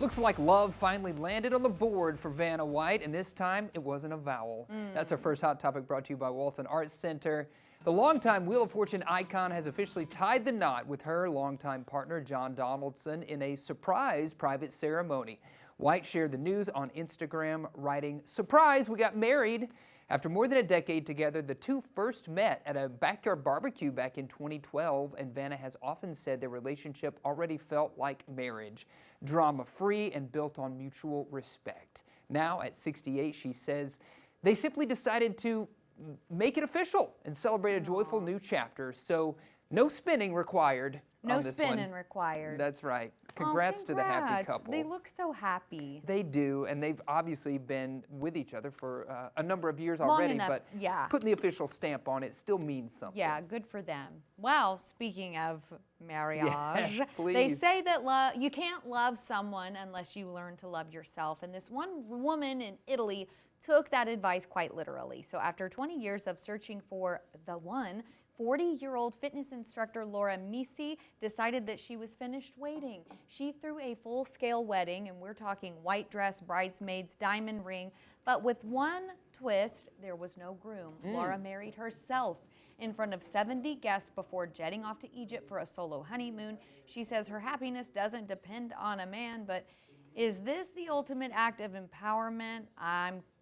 Looks like love finally landed on the board for Vanna White, and this time it wasn't a vowel. That's our first Hot Topic, brought to you by Walton Arts Center. The longtime Wheel of Fortune icon has officially tied the knot with her longtime partner, John Donaldson, in a surprise private ceremony. White shared the news on Instagram, writing, "Surprise, we got married." After more than a decade together, the two first met at a backyard barbecue back in 2012, and Vanna has often said their relationship already felt like marriage, drama-free and built on mutual respect. Now, at 68, she says they simply decided to make it official and celebrate a joyful new chapter. So no spinning required. No spinning required. That's right. Congrats to the happy couple. They look so happy. They do, and they've obviously been with each other for a number of years already, but putting the official stamp on it still means something. Yeah, good for them. Well, speaking of marriage, yes, they say that you can't love someone unless you learn to love yourself, and this one woman in Italy took that advice quite literally. So after 20 years of searching for the one, 40-year-old fitness instructor Laura Misi decided that she was finished waiting. She threw a full-scale wedding, and we're talking white dress, bridesmaids, diamond ring, but with one twist, there was no groom. Laura married herself in front of 70 guests before jetting off to Egypt for a solo honeymoon. She says her happiness doesn't depend on a man, but is this the ultimate act of empowerment?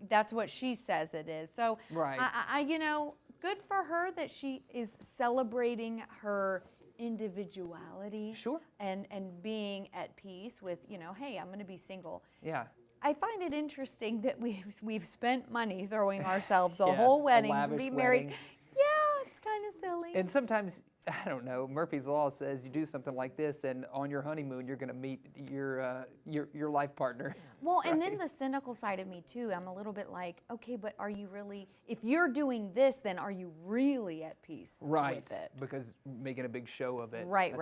That's what she says it is. So, you know, good for her that she is celebrating her individuality. Sure. And being at peace with, you know, hey, I'm going to be single. Yeah. I find it interesting that we've spent money throwing ourselves a whole wedding to be married. Wedding. Yeah, it's kind of silly. And sometimes, I don't know, Murphy's Law says you do something like this, and on your honeymoon, you're going to meet your life partner. Well, and then the cynical side of me, too. I'm a little bit like, okay, but are you really, if you're doing this, then are you really at peace with it? Because making a big show of it. Right.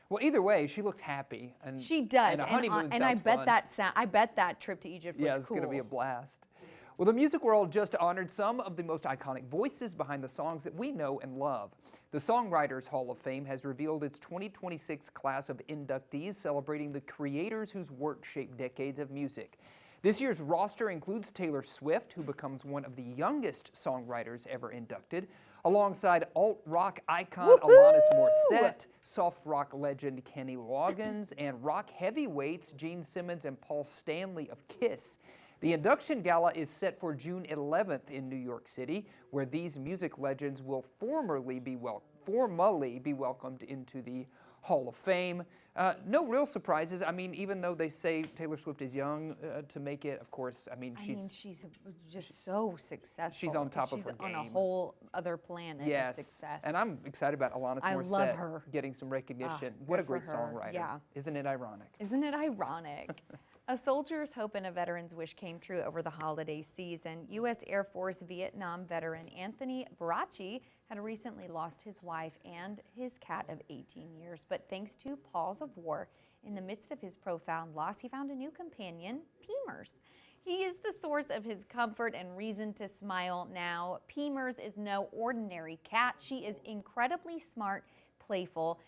Well, either way, she looks happy. And she does. And a honeymoon and I bet fun. I bet that trip to Egypt was cool. Yeah, it's going to be a blast. Well, the music world just honored some of the most iconic voices behind the songs that we know and love. The Songwriters Hall of Fame has revealed its 2026 class of inductees, celebrating the creators whose work shaped decades of music. This year's roster includes Taylor Swift, who becomes one of the youngest songwriters ever inducted, alongside alt-rock icon Alanis Morissette, soft rock legend Kenny Loggins, and rock heavyweights Gene Simmons and Paul Stanley of Kiss. The induction gala is set for June 11th in New York City, where these music legends will formally be welcomed into the Hall of Fame. No real surprises. I mean, even though they say Taylor Swift is young to make it, of course, she's just so successful. She's on top of her game. She's on a whole other planet of success. And I'm excited about Alanis Morissette love her. getting some recognition. What a great songwriter. Yeah. Isn't it ironic? Isn't it ironic? A soldier's hope and a veteran's wish came true over the holiday season. U.S. Air Force Vietnam veteran Anthony Baracci had recently lost his wife and his cat of 18 years. But thanks to Paws of War, in the midst of his profound loss, he found a new companion, Peemers. He is the source of his comfort and reason to smile now. Peemers is no ordinary cat. She is incredibly smart, playful,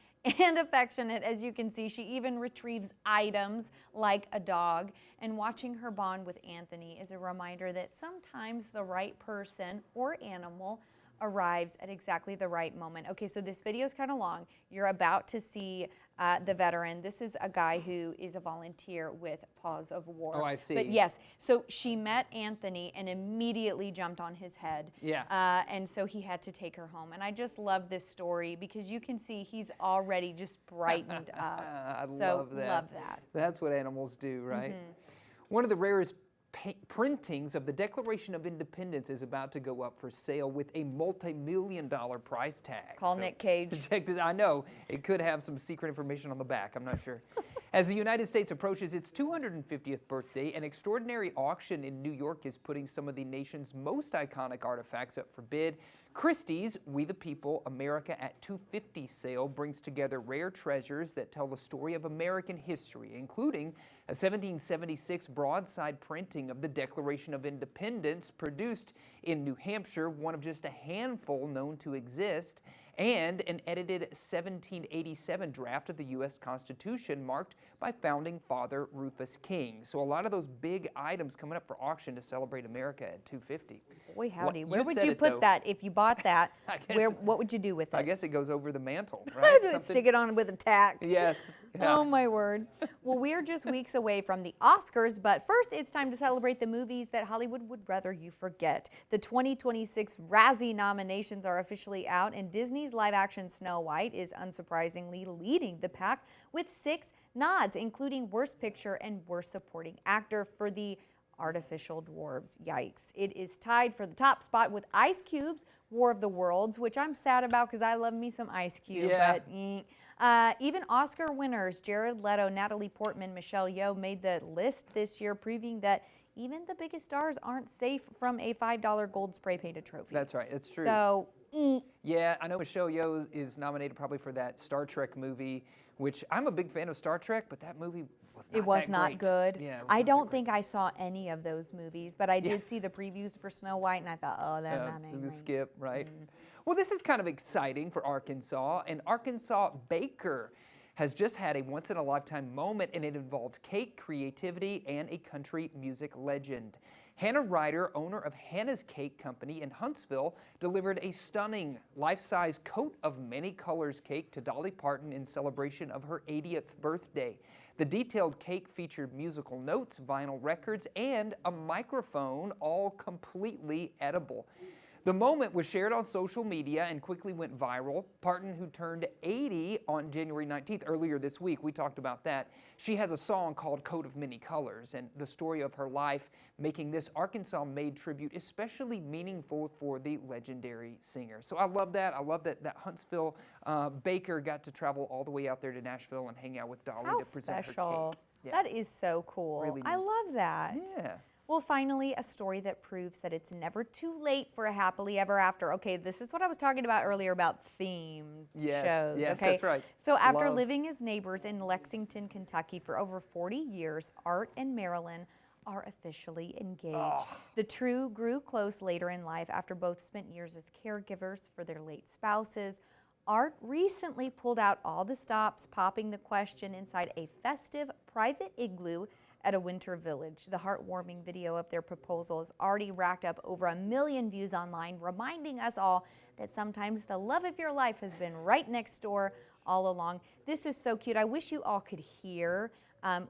and affectionate. As you can see, she even retrieves items like a dog. And watching her bond with Anthony is a reminder that sometimes the right person or animal arrives at exactly the right moment. Okay, so this video is kind of long. You're about to see the veteran. This is a guy who is a volunteer with Paws of War. Oh, I see. But yes, so she met Anthony and immediately jumped on his head. Yeah. And so he had to take her home. And I just love this story because you can see he's already just brightened up. I love that. That's what animals do, right? One of the rarest printings of the Declaration of Independence is about to go up for sale with a multi-million-dollar price tag. Call Nick Cage. I know. It could have some secret information on the back. I'm not sure. As the United States approaches its 250th birthday, an extraordinary auction in New York is putting some of the nation's most iconic artifacts up for bid. Christie's We the People, America at 250 sale brings together rare treasures that tell the story of American history, including a 1776 broadside printing of the Declaration of Independence produced in New Hampshire, one of just a handful known to exist, and an edited 1787 draft of the U.S. Constitution marked by founding father Rufus King. So a lot of those big items coming up for auction to celebrate America at $250. Boy, howdy. You Where would said you it, put though. that if you bought that? I guess- What would you do with it? I guess it goes over the mantle, right? Stick it on with a tack. Yes. Yeah. Oh my word. Well, we're just weeks away from the Oscars, but first it's time to celebrate the movies that Hollywood would rather you forget. The 2026 Razzie nominations are officially out, and Disney's live-action Snow White is unsurprisingly leading the pack with 6 nods, including Worst Picture and Worst Supporting Actor for the Artificial Dwarves. Yikes. It is tied for the top spot with Ice Cube's War of the Worlds, which I'm sad about because I love me some Ice Cube. Yeah. But even Oscar winners Jared Leto, Natalie Portman, Michelle Yeoh made the list this year, proving that even the biggest stars aren't safe from a $5 gold spray painted trophy. That's right. It's true. So, Yeah, I know Michelle Yeoh is nominated probably for that Star Trek movie, which I'm a big fan of Star Trek, but that movie was not it was that not great. good. Yeah, it was I not that don't great. think I saw any of those movies, but I did see the previews for Snow White, and I thought, oh, they're not The anything. skip, right? Well, this is kind of exciting for Arkansas. An Arkansas baker has just had a once-in-a-lifetime moment, and it involved cake, creativity, and a country music legend. Hannah Ryder, owner of Hannah's Cake Company in Huntsville, delivered a stunning life-size coat of many colors cake to Dolly Parton in celebration of her 80th birthday. The detailed cake featured musical notes, vinyl records, and a microphone, all completely edible. The moment was shared on social media and quickly went viral. Parton, who turned 80 on January 19th, earlier this week, we talked about that. She has a song called Coat of Many Colors, and the story of her life making this Arkansas-made tribute especially meaningful for the legendary singer. So I love that. I love that Huntsville baker got to travel all the way out there to Nashville and hang out with Dolly How to present special. her cake. Yeah. That is so cool. Really I neat. love that. Yeah. Well, finally, a story that proves that it's never too late for a happily ever after. Okay, this is what I was talking about earlier about themed Yes, shows. yes, okay? that's right. So after Love. living as neighbors in Lexington, Kentucky for over 40 years, Art and Marilyn are officially engaged. Oh. The two grew close later in life after both spent years as caregivers for their late spouses. Art recently pulled out all the stops, popping the question inside a festive private igloo at a winter village. The heartwarming video of their proposal has already racked up over 1 million views online, reminding us all that sometimes the love of your life has been right next door all along. This is so cute. I wish you all could hear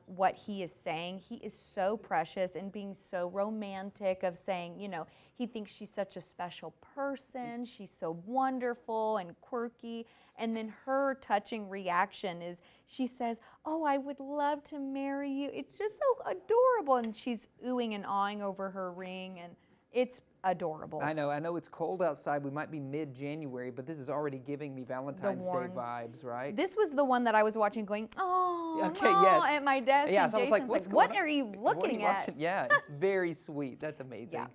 what he is saying. He is so precious and being so romantic of saying, you know, he thinks she's such a special person. She's so wonderful and quirky. And then her touching reaction is she says, oh, I would love to marry you. It's just so adorable. And she's oohing and awing over her ring, and it's adorable. I know it's cold outside. We might be mid-January, but this is already giving me Valentine's Day vibes, right? This was the one that I was watching going, oh, Okay, no, yes. at my desk. Yeah, and so I was Jason's like, what's what going on? are you What are looking you at? watching? Yeah, it's very sweet. That's amazing. Yeah.